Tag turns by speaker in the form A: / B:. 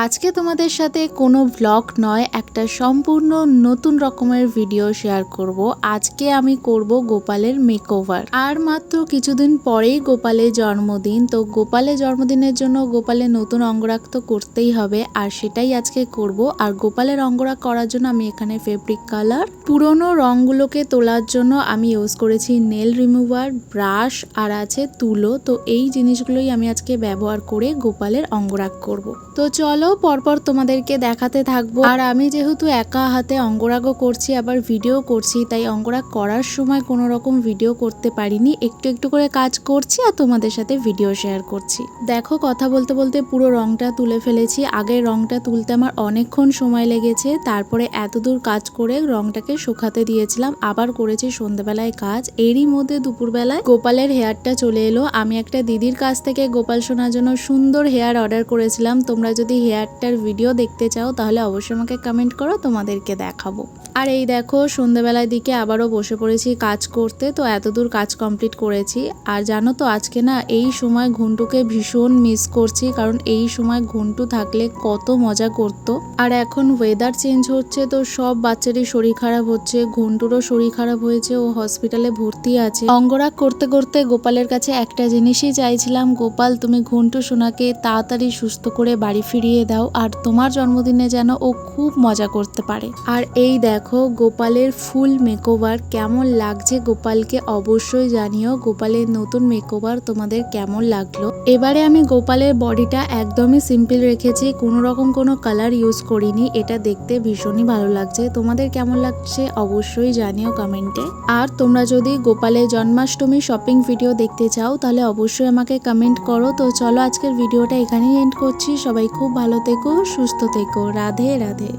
A: আজকে তোমাদের সাথে কোনো ব্লগ নয়, একটা সম্পূর্ণ নতুন রকমের ভিডিও শেয়ার করব। আজকে আমি করব গোপালের মেকওভার। আর মাত্র কিছুদিন পরেই গোপালের জন্মদিন, তো গোপালের জন্মদিনের জন্য গোপালের নতুন অঙ্গরাগ তো করতেই হবে, আর সেটাই আজকে করব। আর গোপালের অঙ্গরাগ করার জন্য আমি এখানে ফেব্রিক কালার, পুরোনো রঙগুলোকে তোলার জন্য আমি ইউজ করেছি নেল রিমুভার, ব্রাশ আর আছে তুলো। তো এই জিনিসগুলোই আমি আজকে ব্যবহার করে গোপালের অঙ্গরাগ করব। তো চলো পরপর তোমাদেরকে দেখাতে থাকবো। আর আমি যেহেতু একা হাতে অঙ্গরাগও করছি আবার ভিডিও করছি, তাই অঙ্গরাগ করার সময় কোনো রকম ভিডিও করতে পারিনি, একটু একটু করে কাজ করছি আর তোমাদের সাথে ভিডিও শেয়ার করছি। দেখো কথা বলতে বলতে পুরো রংটা তুলে ফেলেছি। আগের রংটা তুলতে আমার অনেকক্ষণ সময় লেগেছে, তারপরে এতদূর কাজ করে রংটাকে শুকাতে দিয়েছিলাম, আবার করেছি সন্ধ্যাবেলায় কাজ। এরই মধ্যে দুপুরবেলায় গোপালের হেয়ারটা চলে এলো। আমি একটা দিদির কাছ থেকে গোপাল সোনার জন্য সুন্দর হেয়ার অর্ডার করেছিলাম। তোমরা যদি হেয়ারটার ভিডিও দেখতে চাও তাহলে অবশ্যই আমাকে কমেন্ট করো, তোমাদেরকে দেখাবো। আর এই দেখো সন্ধ্যাবেলার দিকে আবারও বসে পড়েছি কাজ করতে। তো এতদূর কাজ কমপ্লিট করেছি। আর জানো তো আজকে না এই সময় ঘন্টুকে ভীষণ মিস করছি, কারণ এই সময় ঘন্টু থাকলে কত মজা করতো। আর এখন ওয়েদার চেঞ্জ হচ্ছে, তো সব বাচ্চারই শরীর খারাপ হচ্ছে। ঘন্টুরও শরীর খারাপ হয়েছে, ও হসপিটালে ভর্তি আছে। অঙ্গরাগ করতে করতে গোপালের কাছে একটা জিনিসই চাইছিলাম, গোপাল তুমি ঘন্টু সোনাকে তাড়াতাড়ি সুস্থ করে বাড়ি ফিরিয়ে দাও, আর তোমার জন্মদিনে যেন ও খুব মজা করতে পারে। আর এই দেখো গোপালের ফুল মেকওভার কেমন লাগছে গোপালকে অবশ্যই জানিও। গোপালের নতুন মেকওভার তোমাদের কেমন লাগলো। এবারে আমি গোপালের বডিটা একদমই সিম্পল রেখেছি, কোনো রকম কোনো কালার ইউজ করিনি। এটা দেখতে ভীষণই ভালো লাগছে। তোমাদের কেমন লাগছে অবশ্যই জানিও কমেন্টে। আর তোমরা যদি গোপালের জন্মাষ্টমী শপিং ভিডিও দেখতে চাও তাহলে অবশ্যই আমাকে কমেন্ট করো। তো চলো আজকের ভিডিওটা এখানেই এন্ড করছি। সবাই খুব ভালো থেকো, সুস্থ থেকো। রাধে রাধে।